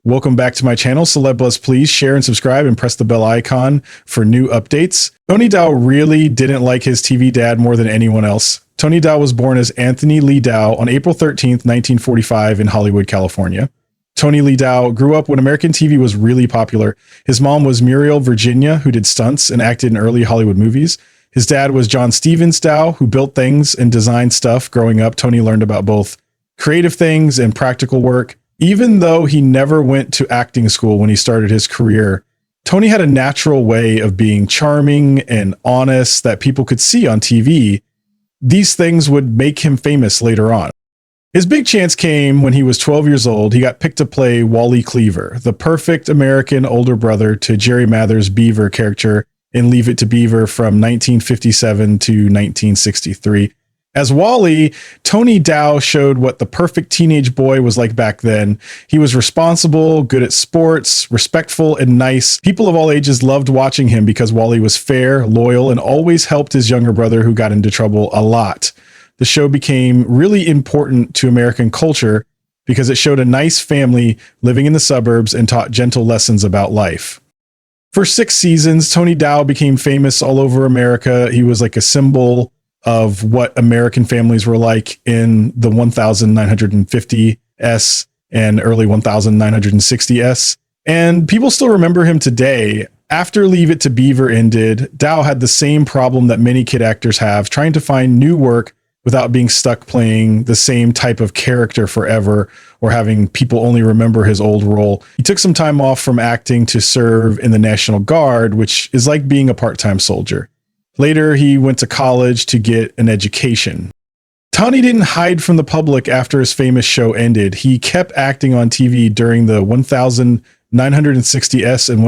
Welcome back to my channel. Celeb Buzz, please share and subscribe and press the bell icon for new updates. Tony Dow really didn't like his TV dad more than anyone else. Tony Dow was born as Anthony Lee Dow on April 13th, 1945 in Hollywood, California. Tony Lee Dow grew up when American TV was really popular. His mom was Muriel Virginia, who did stunts and acted in early Hollywood movies. His dad was John Stevens Dow, who built things and designed stuff. Growing up, Tony learned about both creative things and practical work. Even though he never went to acting school when he started his career, Tony had a natural way of being charming and honest that people could see on TV. These things would make him famous later on. His big chance came when he was 12 years old. He got picked to play Wally Cleaver, the perfect American older brother to Jerry Mather's Beaver character in Leave It to Beaver from 1957 to 1963. As Wally, Tony Dow showed what the perfect teenage boy was like back then. He was responsible, good at sports, respectful, and nice. People of all ages loved watching him because Wally was fair, loyal, and always helped his younger brother who got into trouble a lot. The show became really important to American culture because it showed a nice family living in the suburbs and taught gentle lessons about life. For 6 seasons, Tony Dow became famous all over America. He was like a symbol of what American families were like in the 1950s and early 1960s. And people still remember him today. After Leave It to Beaver ended, Dow had the same problem that many kid actors have, trying to find new work without being stuck playing the same type of character forever or having people only remember his old role. He took some time off from acting to serve in the National Guard, which is like being a part-time soldier. Later, he went to college to get an education. Tony didn't hide from the public after his famous show ended. He kept acting on TV during the 1960s and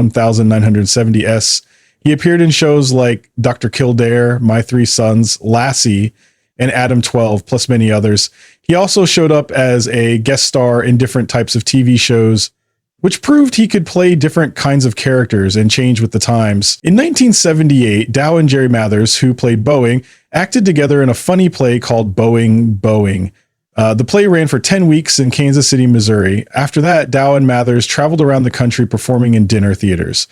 1970s. He appeared in shows like Dr. Kildare, My Three Sons, Lassie, and Adam 12, plus many others. He also showed up as a guest star in different types of TV shows, which proved he could play different kinds of characters and change with the times. In 1978, Dow and Jerry Mathers, who played Boeing, acted together in a funny play called Boeing, Boeing. The play ran for 10 weeks in Kansas City, Missouri. After that, Dow and Mathers traveled around the country performing in dinner theaters.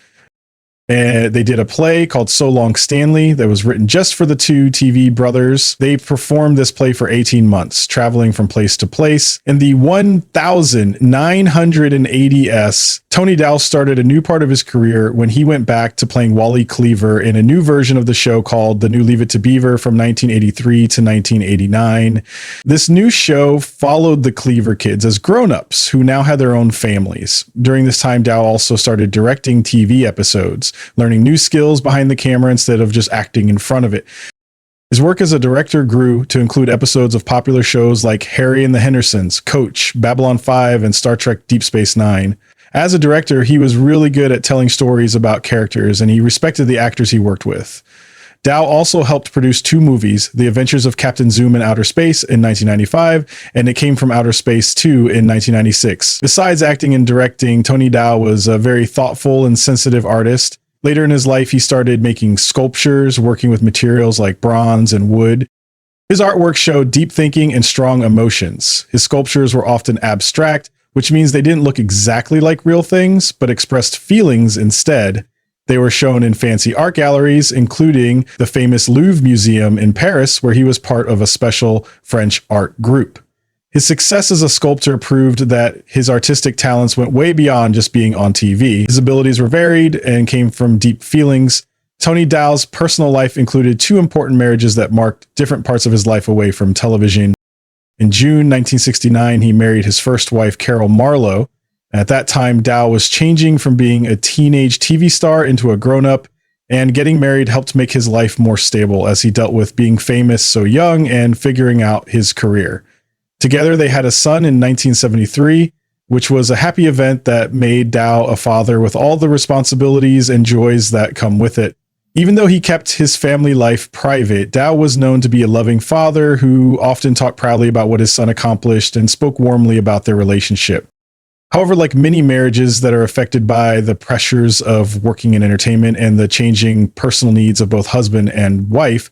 And they did a play called So Long Stanley that was written just for the two TV brothers. They performed this play for 18 months, traveling from place to place. In the 1980s, Tony Dow started a new part of his career when he went back to playing Wally Cleaver in a new version of the show called The New Leave It to Beaver from 1983 to 1989. This new show followed the Cleaver kids as grown-ups who now had their own families. During this time, Dow also started directing TV episodes, learning new skills behind the camera instead of just acting in front of it. His work as a director grew to include episodes of popular shows like Harry and the Hendersons, Coach, Babylon 5, and Star Trek Deep Space Nine. As a director, he was really good at telling stories about characters, and he respected the actors he worked with. Dow also helped produce 2 movies, The Adventures of Captain Zoom in Outer Space in 1995, and It Came from Outer Space 2 in 1996. Besides acting and directing, Tony Dow was a very thoughtful and sensitive artist. Later in his life, he started making sculptures, working with materials like bronze and wood. His artwork showed deep thinking and strong emotions. His sculptures were often abstract, which means they didn't look exactly like real things, but expressed feelings instead. They were shown in fancy art galleries, including the famous Louvre Museum in Paris, where he was part of a special French art group. His success as a sculptor proved that his artistic talents went way beyond just being on TV. His abilities were varied and came from deep feelings. Tony Dow's personal life included 2 important marriages that marked different parts of his life away from television. In June 1969, he married his first wife, Carol Marlowe. At that time, Dow was changing from being a teenage TV star into a grown-up, and getting married helped make his life more stable as he dealt with being famous so young and figuring out his career. Together, they had a son in 1973, which was a happy event that made Dow a father with all the responsibilities and joys that come with it. Even though he kept his family life private, Dow was known to be a loving father who often talked proudly about what his son accomplished and spoke warmly about their relationship. However, like many marriages that are affected by the pressures of working in entertainment and the changing personal needs of both husband and wife,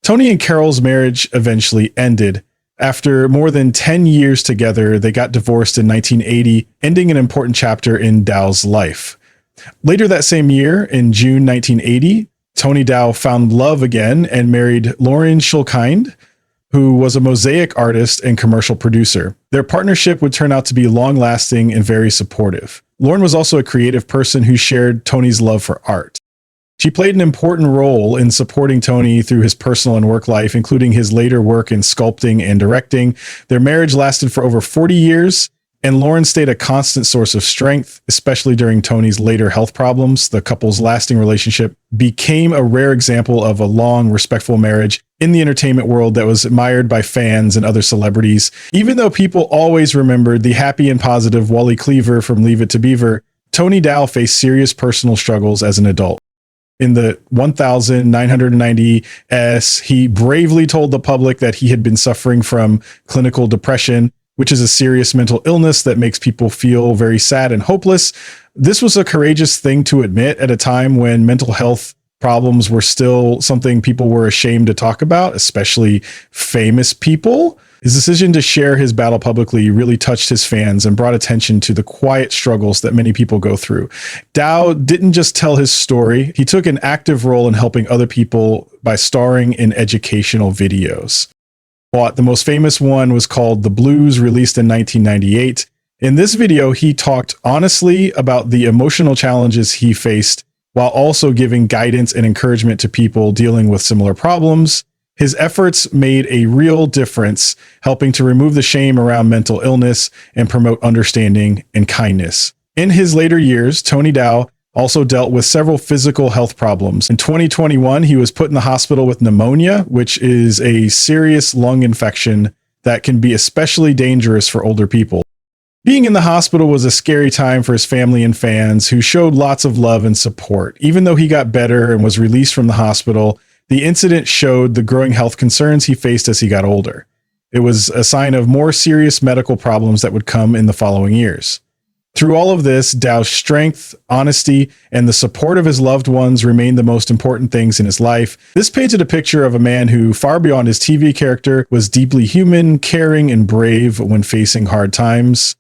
Tony and Carol's marriage eventually ended. After more than 10 years together, they got divorced in 1980, ending an important chapter in Dow's life. Later that same year, in June 1980, Tony Dow found love again and married Lauren Schulkind, who was a mosaic artist and commercial producer. Their partnership would turn out to be long-lasting and very supportive. Lauren was also a creative person who shared Tony's love for art. She played an important role in supporting Tony through his personal and work life, including his later work in sculpting and directing. Their marriage lasted for over 40 years, and Lauren stayed a constant source of strength, especially during Tony's later health problems. The couple's lasting relationship became a rare example of a long, respectful marriage in the entertainment world that was admired by fans and other celebrities. Even though people always remembered the happy and positive Wally Cleaver from Leave It to Beaver, Tony Dow faced serious personal struggles as an adult. In the 1990s, he bravely told the public that he had been suffering from clinical depression, which is a serious mental illness that makes people feel very sad and hopeless. This was a courageous thing to admit at a time when mental health problems were still something people were ashamed to talk about, especially famous people. His decision to share his battle publicly really touched his fans and brought attention to the quiet struggles that many people go through. Dow didn't just tell his story, he took an active role in helping other people by starring in educational videos. But the most famous one was called The Blues, released in 1998. In this video, he talked honestly about the emotional challenges he faced while also giving guidance and encouragement to people dealing with similar problems. His efforts made a real difference, helping to remove the shame around mental illness and promote understanding and kindness. In his later years, Tony Dow also dealt with several physical health problems. In 2021, he was put in the hospital with pneumonia, which is a serious lung infection that can be especially dangerous for older people. Being in the hospital was a scary time for his family and fans, who showed lots of love and support. Even though he got better and was released from the hospital, the incident showed the growing health concerns he faced as he got older. It was a sign of more serious medical problems that would come in the following years. Through all of this, Dow's strength, honesty, and the support of his loved ones remained the most important things in his life. This painted a picture of a man who, far beyond his TV character, was deeply human, caring, and brave when facing hard times.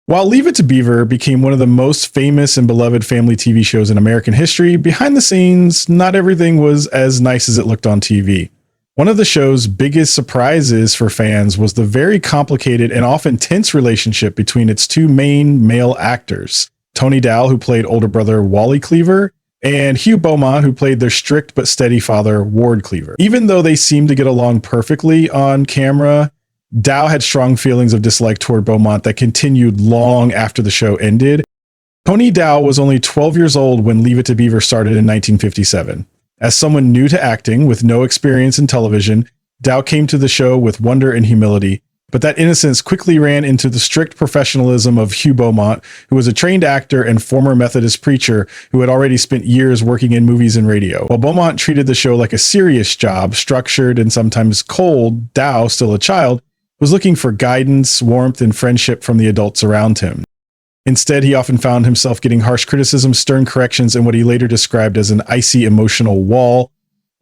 While Leave It to Beaver became one of the most famous and beloved family TV shows in American history, behind the scenes, not everything was as nice as it looked on TV. One of the show's biggest surprises for fans was the very complicated and often tense relationship between its two main male actors, Tony Dow, who played older brother Wally Cleaver, and Hugh Beaumont, who played their strict but steady father, Ward Cleaver. Even though they seemed to get along perfectly on camera, Dow had strong feelings of dislike toward Beaumont that continued long after the show ended. Tony Dow was only 12 years old when Leave It to Beaver started in 1957. As someone new to acting with no experience in television, Dow came to the show with wonder and humility, but that innocence quickly ran into the strict professionalism of Hugh Beaumont, who was a trained actor and former Methodist preacher who had already spent years working in movies and radio. While Beaumont treated the show like a serious job, structured and sometimes cold, Dow, still a child, was looking for guidance, warmth, and friendship from the adults around him. Instead, he often found himself getting harsh criticism, stern corrections, and what he later described as an icy emotional wall.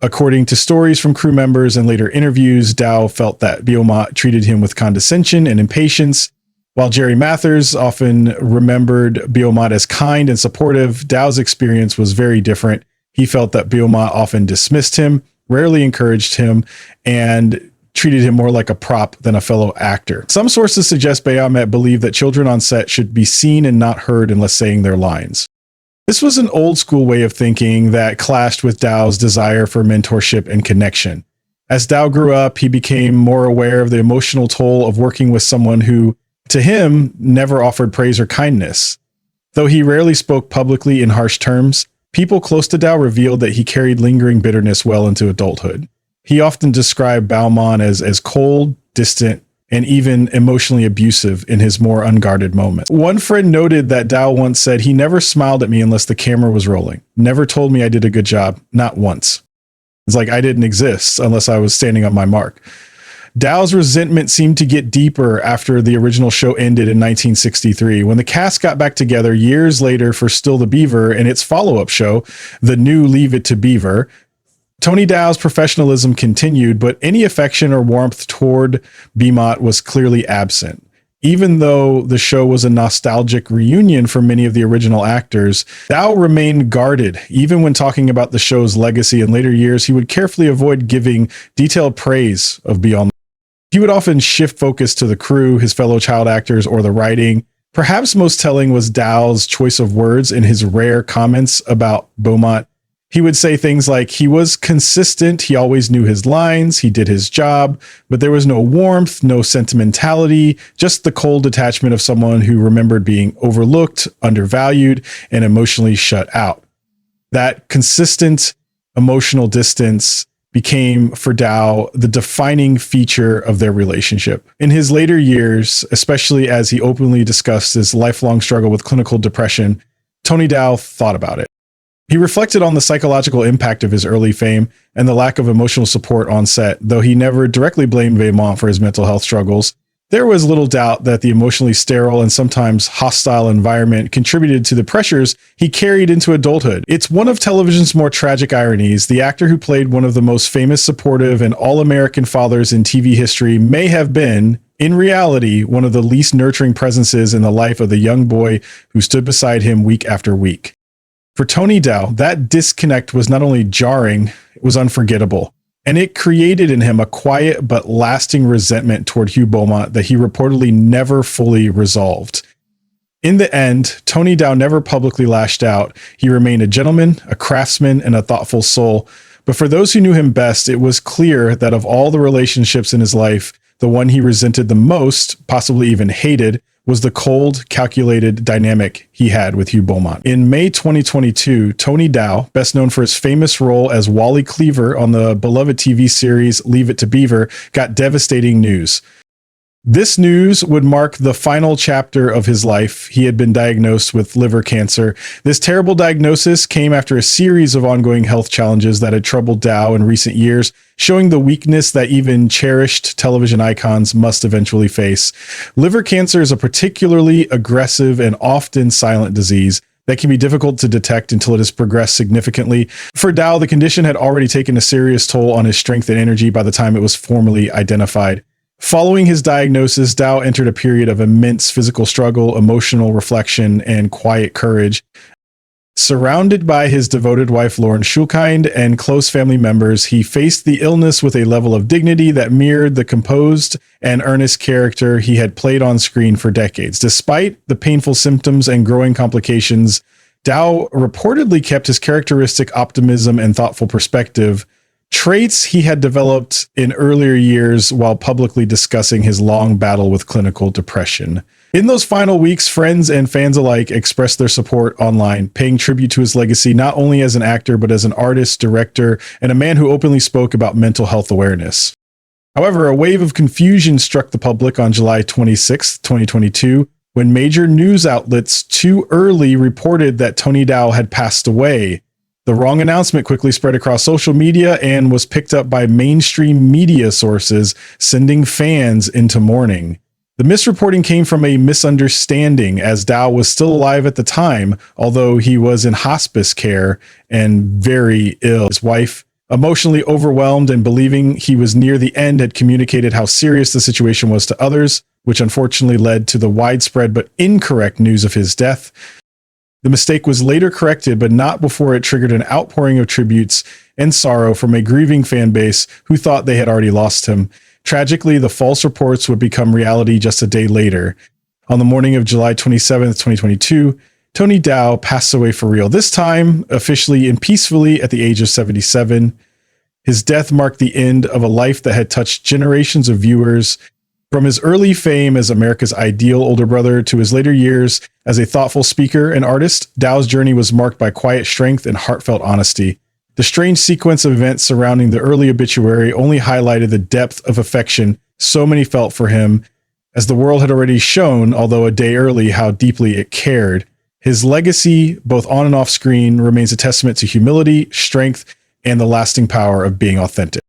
According to stories from crew members and later interviews, Dow felt that Beaumont treated him with condescension and impatience. While Jerry Mathers often remembered Beaumont as kind and supportive, Dow's experience was very different. He felt that Beaumont often dismissed him, rarely encouraged him, and treated him more like a prop than a fellow actor. Some sources suggest Beaumont believed that children on set should be seen and not heard unless saying their lines. This was an old school way of thinking that clashed with Dow's desire for mentorship and connection. As Dow grew up, he became more aware of the emotional toll of working with someone who, to him, never offered praise or kindness. Though he rarely spoke publicly in harsh terms, people close to Dow revealed that he carried lingering bitterness well into adulthood. He often described Beaumont as cold, distant, and even emotionally abusive in his more unguarded moments. One friend noted that Dow once said he never smiled at me unless the camera was rolling, never told me I did a good job, not once. It's like I didn't exist unless I was standing up my mark. Dow's resentment seemed to get deeper after the original show ended in 1963. When the cast got back together years later for Still the Beaver and its follow-up show, The New Leave It to Beaver, Tony Dow's professionalism continued, but any affection or warmth toward Beaumont was clearly absent. Even though the show was a nostalgic reunion for many of the original actors, Dow remained guarded. Even when talking about the show's legacy in later years, he would carefully avoid giving detailed praise of Beaumont. He would often shift focus to the crew, his fellow child actors, or the writing. Perhaps most telling was Dow's choice of words in his rare comments about Beaumont. He would say things like, he was consistent, he always knew his lines, he did his job, but there was no warmth, no sentimentality, just the cold detachment of someone who remembered being overlooked, undervalued, and emotionally shut out. That consistent emotional distance became, for Dow, the defining feature of their relationship. In his later years, especially as he openly discussed his lifelong struggle with clinical depression, Tony Dow thought about it. He reflected on the psychological impact of his early fame and the lack of emotional support on set. Though he never directly blamed Beaumont for his mental health struggles, there was little doubt that the emotionally sterile and sometimes hostile environment contributed to the pressures he carried into adulthood. It's one of television's more tragic ironies. The actor who played one of the most famous, supportive, and all-American fathers in TV history may have been, in reality, one of the least nurturing presences in the life of the young boy who stood beside him week after week. For Tony Dow, that disconnect was not only jarring, it was unforgettable. And it created in him a quiet but lasting resentment toward Hugh Beaumont that he reportedly never fully resolved. In the end, Tony Dow never publicly lashed out. He remained a gentleman, a craftsman, and a thoughtful soul. But for those who knew him best, it was clear that of all the relationships in his life, the one he resented the most, possibly even hated, was the cold, calculated dynamic he had with Hugh Beaumont. In May 2022, Tony Dow, best known for his famous role as Wally Cleaver on the beloved TV series Leave It to Beaver, got devastating news. This news would mark the final chapter of his life. He had been diagnosed with liver cancer. This terrible diagnosis came after a series of ongoing health challenges that had troubled Dow in recent years, showing the weakness that even cherished television icons must eventually face. Liver cancer is a particularly aggressive and often silent disease that can be difficult to detect until it has progressed significantly. For Dow, the condition had already taken a serious toll on his strength and energy by the time it was formally identified. Following his diagnosis, Dow entered a period of immense physical struggle, emotional reflection, and quiet courage. Surrounded by his devoted wife, Lauren Schulkind, and close family members, he faced the illness with a level of dignity that mirrored the composed and earnest character he had played on screen for decades. Despite the painful symptoms and growing complications, Dow reportedly kept his characteristic optimism and thoughtful perspective, traits he had developed in earlier years while publicly discussing his long battle with clinical depression. In those final weeks, friends and fans alike expressed their support online, paying tribute to his legacy not only as an actor, but as an artist, director, and a man who openly spoke about mental health awareness. However, a wave of confusion struck the public on July 26, 2022, when major news outlets too early reported that Tony Dow had passed away. The wrong announcement quickly spread across social media and was picked up by mainstream media sources, sending fans into mourning. The misreporting came from a misunderstanding, as Dow was still alive at the time, although he was in hospice care and very ill. His wife, emotionally overwhelmed and believing he was near the end, had communicated how serious the situation was to others, which unfortunately led to the widespread but incorrect news of his death. The mistake was later corrected, but not before it triggered an outpouring of tributes and sorrow from a grieving fan base who thought they had already lost him. Tragically, the false reports would become reality just a day later. On the morning of July 27th, 2022, Tony Dow passed away for real, this time officially and peacefully at the age of 77. His death marked the end of a life that had touched generations of viewers. From his early fame as America's ideal older brother to his later years as a thoughtful speaker and artist, Dow's journey was marked by quiet strength and heartfelt honesty. The strange sequence of events surrounding the early obituary only highlighted the depth of affection so many felt for him, as the world had already shown, although a day early, how deeply it cared. His legacy, both on and off screen, remains a testament to humility, strength, and the lasting power of being authentic.